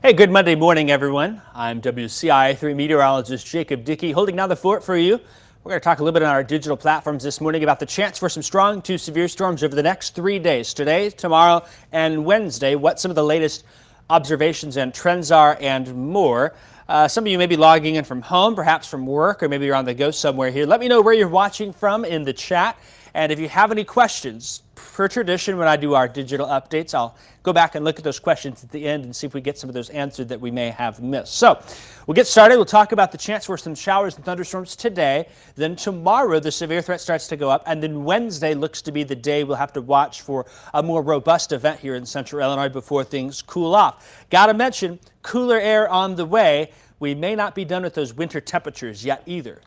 Hey, good Monday morning, everyone. I'm WCIA 3 meteorologist Jacob Dickey holding down the fort for you. We're going to talk a little bit on our digital platforms this morning about the chance for some strong to severe storms over the next 3 days, today, tomorrow, and Wednesday, what some of the latest observations and trends are, and more. Some of you may be logging in from home, perhaps from work, or maybe you're on the go somewhere here. Let me know where you're watching from in the chat. And if you have any questions, per tradition, when I do our digital updates, I'll go back and look at those questions at the end and see if we get some of those answered that we may have missed. So we'll get started. We'll talk about the chance for some showers and thunderstorms today. Then tomorrow, the severe threat starts to go up. And then Wednesday looks to be the day we'll have to watch for a more robust event here in central Illinois before things cool off. Got to mention, cooler air on the way. We may not be done with those winter temperatures yet either.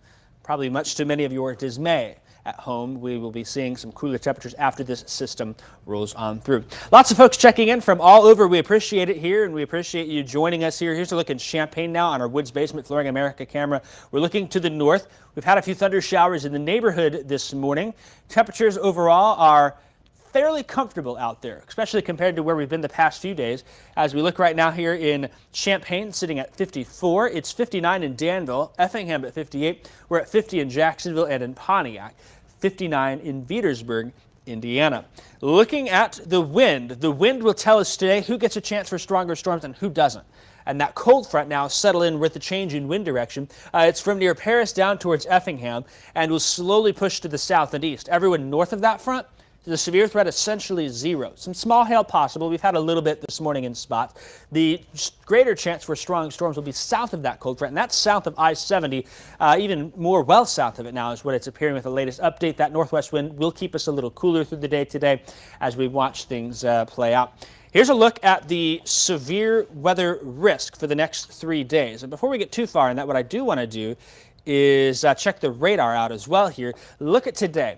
Probably much to many of your dismay. At home, we will be seeing some cooler temperatures after this system rolls on through. Lots of folks checking in from all over. We appreciate it here, and we appreciate you joining us here. Here's a look in Champaign now on our Woods Basement Flooring America camera. We're looking to the north. We've had a few thunder showers in the neighborhood this morning. Temperatures overall are fairly comfortable out there, especially compared to where we've been the past few days. As we look right now here in Champaign, sitting at 54. It's 59 in Danville, Effingham at 58. We're at 50 in Jacksonville and in Pontiac. 59 in Petersburg, Indiana. Looking at the wind will tell us today who gets a chance for stronger storms and who doesn't. And that cold front now settle in with the change in wind direction. It's from near Paris down towards Effingham and will slowly push to the south and east. Everyone north of that front, the severe threat essentially zero. Some small hail possible. We've had a little bit this morning in spots. The greater chance for strong storms will be south of that cold front, and that's south of I-70, even more well south of it now is what it's appearing with the latest update. That northwest wind will keep us a little cooler through the day today as we watch things play out. Here's a look at the severe weather risk for the next 3 days. And before we get too far in that, what I do want to do is check the radar out as well here. Look at today.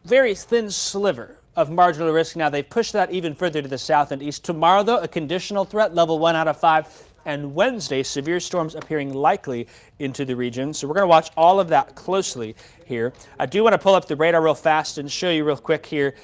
Very thin sliver of marginal risk. Now they've pushed that even further to the south and east. Tomorrow, though, a conditional threat, level 1 out of 5. And Wednesday, severe storms appearing likely into the region. So we're going to watch all of that closely here. I do want to pull up the radar real fast and show you real quick here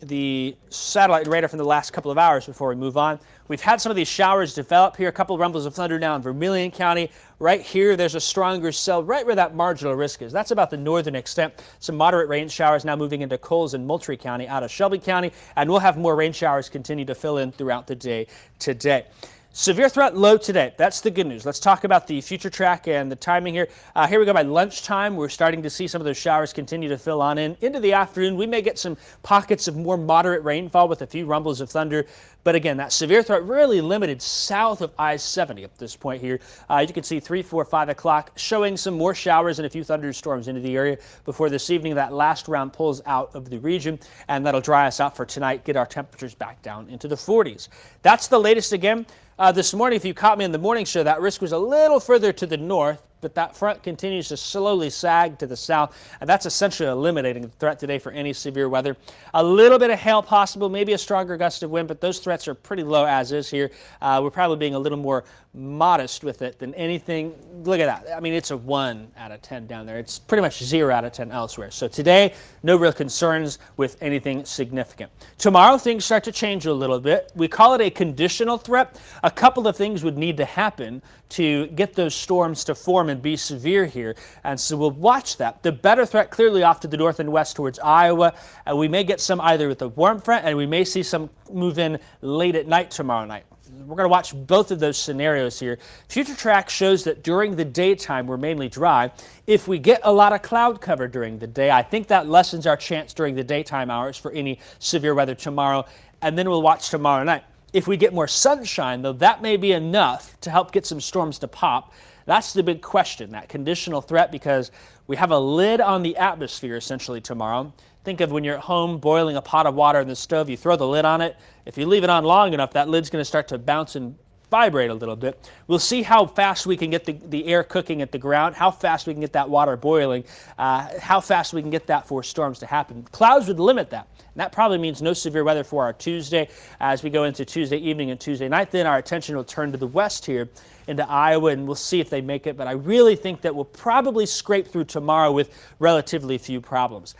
the satellite radar from the last couple of hours before we move on. We've had some of these showers develop here. A couple of rumbles of thunder now in Vermilion County. Right here, there's a stronger cell right where that marginal risk is. That's about the northern extent. Some moderate rain showers now moving into Coles and Moultrie County out of Shelby County. And we'll have more rain showers continue to fill in throughout the day today. Severe threat low today. That's the good news. Let's talk about the future track and the timing here. Here we go by lunchtime. We're starting to see some of those showers continue to fill on in. Into the afternoon, we may get some pockets of more moderate rainfall with a few rumbles of thunder. But again, that severe threat really limited south of I-70 at this point here. You can see 3, 4, 5 o'clock showing some more showers and a few thunderstorms into the area before this evening. That last round pulls out of the region, and that'll dry us out for tonight, get our temperatures back down into the 40s. That's the latest again. This morning, if you caught me in the morning show, that risk was a little further to the north, but that front continues to slowly sag to the south, and that's essentially eliminating the threat today for any severe weather. A little bit of hail possible, maybe a stronger gust of wind, but those threats are pretty low as is here. We're probably being a little more modest with it than anything. Look at that. I mean, it's a 1 out of 10 down there. It's pretty much 0 out of 10 elsewhere. So today, no real concerns with anything significant. Tomorrow, things start to change a little bit. We call it a conditional threat. A couple of things would need to happen to get those storms to form and be severe here, and so we'll watch that. The better threat clearly off to the north and west towards Iowa, and we may get some either with the warm front, and we may see some move in late at night tomorrow night. We're going to watch both of those scenarios here. Future track shows that during the daytime we're mainly dry. If we get a lot of cloud cover during the day, I think that lessens our chance during the daytime hours for any severe weather tomorrow, and then we'll watch tomorrow night. If we get more sunshine, though, that may be enough to help get some storms to pop. That's the big question, that conditional threat, because we have a lid on the atmosphere essentially tomorrow. Think of when you're at home boiling a pot of water in the stove, you throw the lid on it. If you leave it on long enough, that lid's going to start to bounce and vibrate a little bit. We'll see how fast we can get the air cooking at the ground, how fast we can get that water boiling, how fast we can get that for storms to happen. Clouds would limit that. And that probably means no severe weather for our Tuesday. As we go into Tuesday evening and Tuesday night, then our attention will turn to the west here into Iowa, and we'll see if they make it. But I really think that we'll probably scrape through tomorrow with relatively few problems.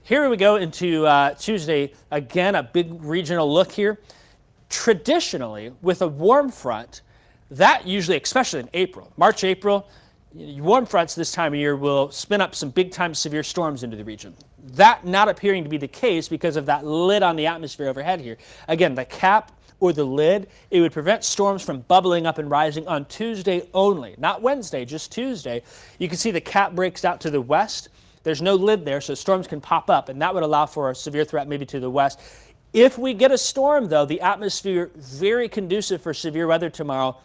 Here we go into Tuesday. Again, a big regional look here. Traditionally, with a warm front, that usually, especially in April, March, April, warm fronts this time of year will spin up some big-time severe storms into the region. That not appearing to be the case because of that lid on the atmosphere overhead here. Again, the cap or the lid, it would prevent storms from bubbling up and rising on Tuesday only. Not Wednesday, just Tuesday. You can see the cap breaks out to the west. There's no lid there, so storms can pop up, and that would allow for a severe threat maybe to the west. If we get a storm, though, the atmosphere very conducive for severe weather tomorrow.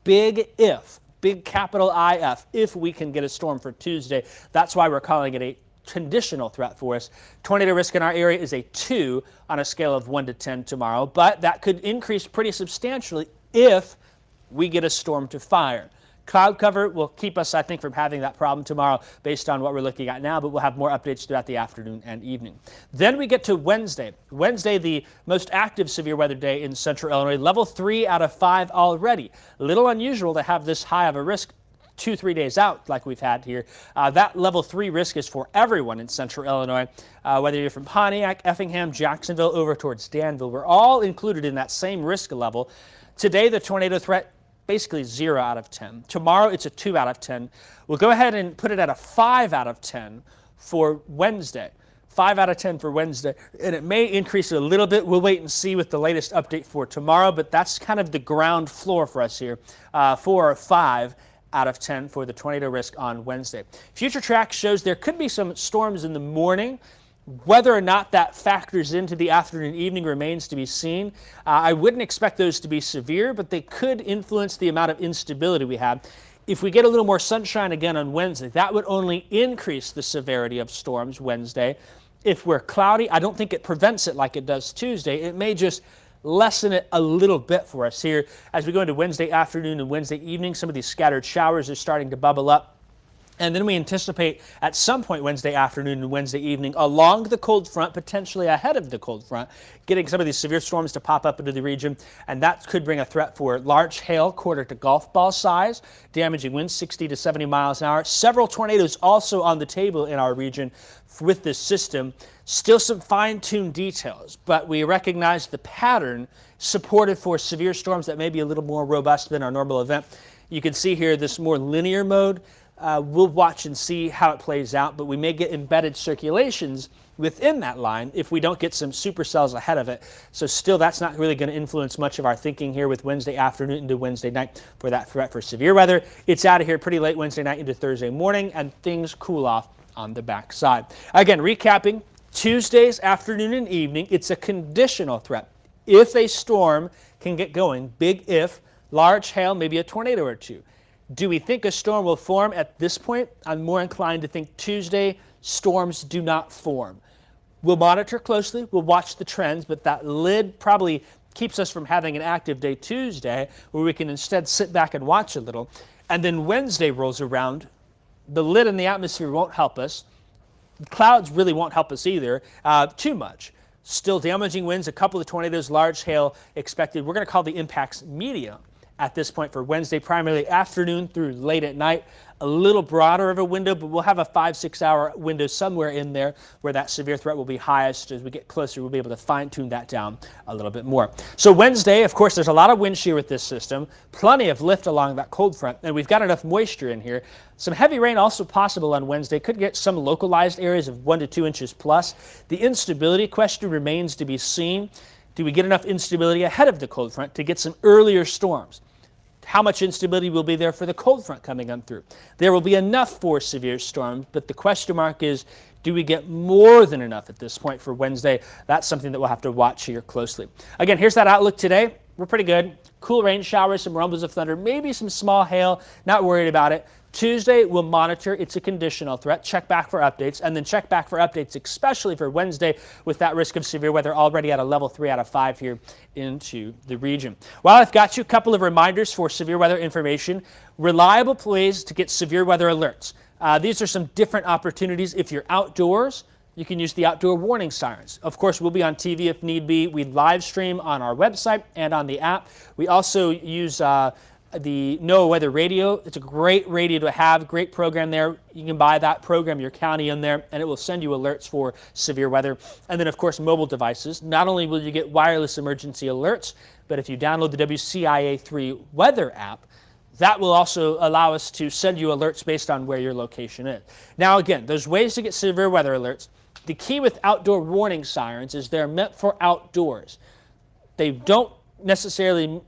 Big if, big capital IF, if we can get a storm for Tuesday. That's why we're calling it a conditional threat for us. Tornado risk in our area is a 2 on a scale of 1 to 10 tomorrow, but that could increase pretty substantially if we get a storm to fire. Cloud cover will keep us, I think, from having that problem tomorrow based on what we're looking at now, but we'll have more updates throughout the afternoon and evening. Then we get to Wednesday. Wednesday, the most active severe weather day in central Illinois, level 3 out of 5 already. A little unusual to have this high of a risk 2-3 days out like we've had here. That level 3 risk is for everyone in central Illinois, whether you're from Pontiac, Effingham, Jacksonville, over towards Danville. We're all included in that same risk level. Today, the tornado threat, basically 0 out of 10. Tomorrow, it's a 2 out of 10. We'll go ahead and put it at a 5 out of 10 for Wednesday. 5 out of 10 for Wednesday, and it may increase a little bit. We'll wait and see with the latest update for tomorrow, but that's kind of the ground floor for us here, 4 or 5 out of 10 for the tornado risk on Wednesday. FUTURETRACK shows there could be some storms in the morning. Whether or not that factors into the afternoon and evening remains to be seen. I wouldn't expect those to be severe, but they could influence the amount of instability we have. If we get a little more sunshine again on Wednesday, that would only increase the severity of storms Wednesday. If we're cloudy, I don't think it prevents it like it does Tuesday. It may just lessen it a little bit for us here. As we go into Wednesday afternoon and Wednesday evening, some of these scattered showers are starting to bubble up. And then we anticipate at some point Wednesday afternoon and Wednesday evening along the cold front, potentially ahead of the cold front, getting some of these severe storms to pop up into the region. And that could bring a threat for large hail, quarter to golf ball size, damaging winds 60 to 70 miles an hour. Several tornadoes also on the table in our region with this system. Still some fine-tuned details, but we recognize the pattern supported for severe storms that may be a little more robust than our normal event. You can see here this more linear mode. We'll watch and see how it plays out, but we may get embedded circulations within that line if we don't get some supercells ahead of it. So still, that's not really going to influence much of our thinking here with Wednesday afternoon into Wednesday night for that threat for severe weather. It's out of here pretty late Wednesday night into Thursday morning, and things cool off on the backside. Again, recapping, Tuesday's afternoon and evening, it's a conditional threat. If a storm can get going, big if, large hail, maybe a tornado or two. Do we think a storm will form at this point? I'm more inclined to think Tuesday storms do not form. We'll monitor closely, we'll watch the trends, but that lid probably keeps us from having an active day Tuesday where we can instead sit back and watch a little. And then Wednesday rolls around. The lid in the atmosphere won't help us. The clouds really won't help us either too much. Still damaging winds, a couple of tornadoes, large hail expected. We're going to call the impacts medium at this point for Wednesday, primarily afternoon through late at night. A little broader of a window, but we'll have a 5-6 hour window somewhere in there where that severe threat will be highest. As we get closer, we'll be able to fine-tune that down a little bit more. So Wednesday, of course, there's a lot of wind shear with this system, plenty of lift along that cold front, and we've got enough moisture in here. Some heavy rain also possible on Wednesday. Could get some localized areas of 1 to 2 inches plus. The instability question remains to be seen. Do we get enough instability ahead of the cold front to get some earlier storms? How much instability will be there for the cold front coming on through? There will be enough for severe storms, but the question mark is, do we get more than enough at this point for Wednesday? That's something that we'll have to watch here closely. Again, here's that outlook today. We're pretty good. Cool rain showers, some rumbles of thunder, maybe some small hail. Not worried about it. Tuesday, we'll monitor. It's a conditional threat. Check back for updates, and then check back for updates, especially for Wednesday, with that risk of severe weather already at a level 3 out of 5 here into the region. Well, I've got you a couple of reminders for severe weather information. Reliable ways to get severe weather alerts. These are some different opportunities. If you're outdoors, you can use the outdoor warning sirens. Of course, we'll be on TV if need be. We live stream on our website and on the app. We also use the NOAA Weather Radio. It's a great radio to have, great program there. You can buy that, program your county in there, and it will send you alerts for severe weather. And then, of course, mobile devices. Not only will you get wireless emergency alerts, but if you download the WCIA 3 weather app, that will also allow us to send you alerts based on where your location is. Now, again, there's ways to get severe weather alerts. The key with outdoor warning sirens is they're meant for outdoors. They aren't necessarily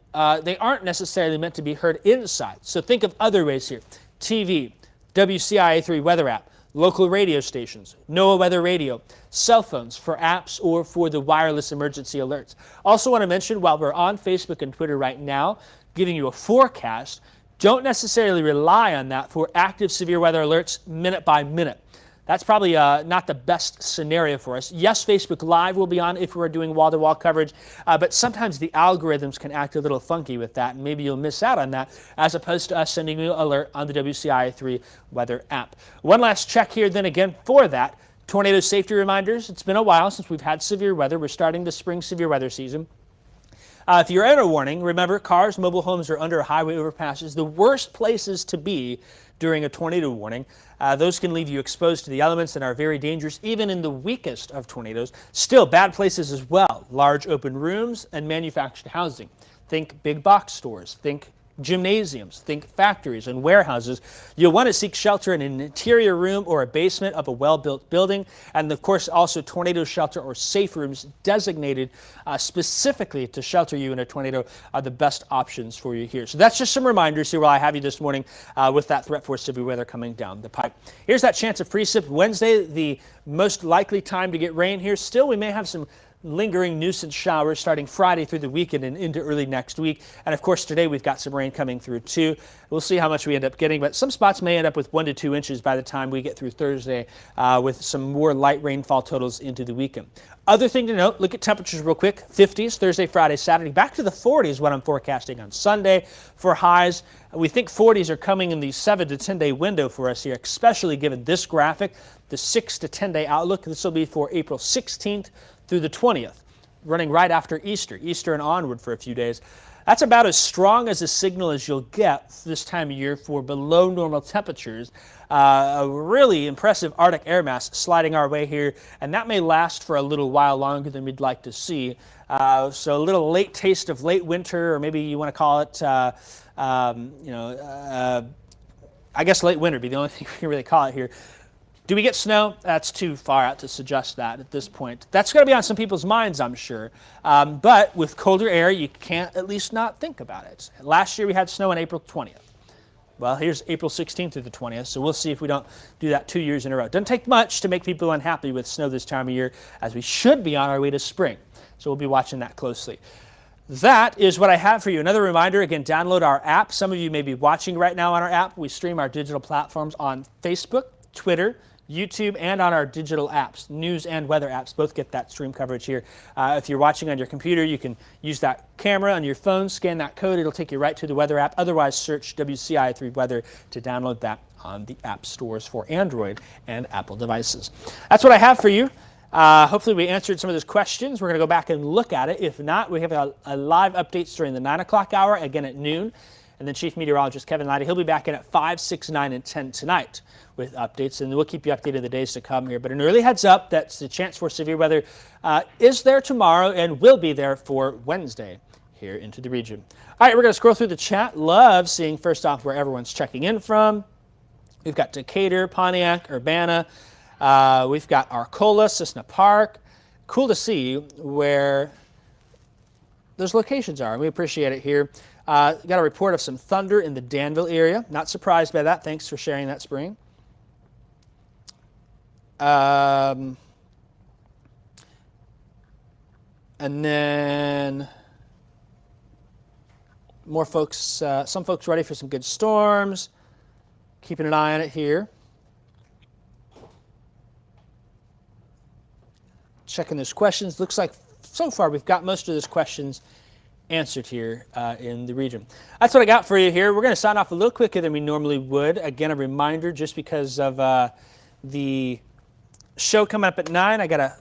meant to be heard inside. So think of other ways here. TV, WCIA 3 weather app, local radio stations, NOAA Weather Radio, cell phones for apps or for the wireless emergency alerts. Also want to mention, while we're on Facebook and Twitter right now, giving you a forecast, don't necessarily rely on that for active severe weather alerts minute by minute. That's probably not the best scenario for us. Yes, Facebook Live will be on if we're doing wall-to-wall coverage, but sometimes the algorithms can act a little funky with that, and maybe you'll miss out on that, as opposed to us sending you an alert on the WCIA 3 weather app. One last check here then again for that. Tornado safety reminders. It's been a while since we've had severe weather. We're starting the spring severe weather season. If you're in a warning, remember, cars, mobile homes are under highway overpasses. The worst places to be during a tornado warning. Those can leave you exposed to the elements and are very dangerous, even in the weakest of tornadoes. Still, bad places as well. Large open rooms and manufactured housing. Think big box stores. Think gymnasiums. Think factories and warehouses. You'll want to seek shelter in an interior room or a basement of a well-built building. And of course, also tornado shelter or safe rooms designated specifically to shelter you in a tornado are the best options for you here. So that's just some reminders here while I have you this morning with that threat for severe weather coming down the pipe. Here's that chance of precip. Wednesday, the most likely time to get rain here. Still, we may have some lingering nuisance showers starting Friday through the weekend and into early next week. And of course, today we've got some rain coming through too. We'll see how much we end up getting, but some spots may end up with 1 to 2 inches by the time we get through Thursday with some more light rainfall totals into the weekend. Other thing to note, look at temperatures real quick. 50s Thursday, Friday, Saturday. Back to the 40s what I'm forecasting on Sunday for highs. We think 40s are coming in the 7 to 10 day window for us here, especially given this graphic, the 6 to 10 day outlook. This will be for April 16th through the 20th, running right after Easter and onward for a few days. That's about as strong as a signal as you'll get this time of year for below normal temperatures. A really impressive Arctic air mass sliding our way here, and that may last for a little while longer than we'd like to see. So a little late taste of late winter, or maybe you want to call it, I guess late winter would be the only thing we can really call it here. Do we get snow? That's too far out to suggest that at this point. That's going to be on some people's minds, I'm sure. But with colder air, you can't at least not think about it. Last year we had snow on April 20th. Well, here's April 16th through the 20th, so we'll see if we don't do that 2 years in a row. Doesn't take much to make people unhappy with snow this time of year, as we should be on our way to spring. So we'll be watching that closely. That is what I have for you. Another reminder, again, download our app. Some of you may be watching right now on our app. We stream our digital platforms on Facebook, Twitter, YouTube, and on our digital apps. News and weather apps both get that stream coverage here. If you're watching on your computer, you can use that camera on your phone, scan that code, it'll take you right to the weather app. Otherwise, search WCIA 3 Weather to download that on the app stores for Android and Apple devices. That's what I have for you. Hopefully we answered some of those questions. We're going to go back and look at it. If not, we have a live updates during the 9 o'clock hour, again at noon. And then Chief Meteorologist Kevin Lighty, he'll be back in at 5, 6, 9, and 10 tonight with updates. And we'll keep you updated the days to come here. But an early heads up, that's the chance for severe weather is there tomorrow and will be there for Wednesday here into the region. All right, we're going to scroll through the chat. Love seeing first off where everyone's checking in from. We've got Decatur, Pontiac, Urbana. We've got Arcola, Cessna Park. Cool to see where those locations are. We appreciate it here. Got a report of some thunder in the Danville area. Not surprised by that. Thanks for sharing that, Spring. And then more folks, some folks ready for some good storms. Keeping an eye on it here. Checking those questions. Looks like so far we've got most of those questions answered here in the region. That's what I got for you here. We're going to sign off a little quicker than we normally would. Again, a reminder, just because of the show coming up at 9, I got to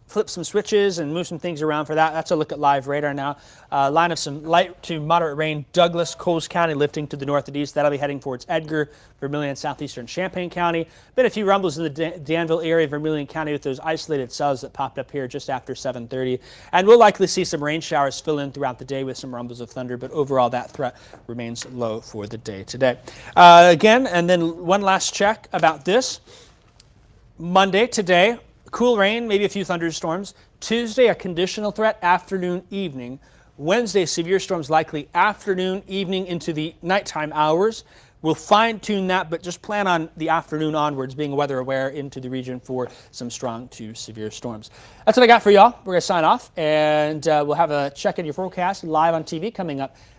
flip some switches and move some things around for that. That's a look at live radar now. Line of some light to moderate rain. Douglas, Coles County lifting to the north and east. That'll be heading towards Edgar, Vermilion, southeastern Champaign County. Been a few rumbles in the Danville area, Vermilion County, with those isolated cells that popped up here just after 7:30. And we'll likely see some rain showers fill in throughout the day with some rumbles of thunder, but overall that threat remains low for the day today. Again, and then one last check about this. Monday, today, cool rain, maybe a few thunderstorms. Tuesday, a conditional threat, afternoon, evening. Wednesday, severe storms likely afternoon, evening into the nighttime hours. We'll fine tune that, but just plan on the afternoon onwards being weather aware into the region for some strong to severe storms. That's what I got for y'all. We're going to sign off, and we'll have a check in your forecast live on TV coming up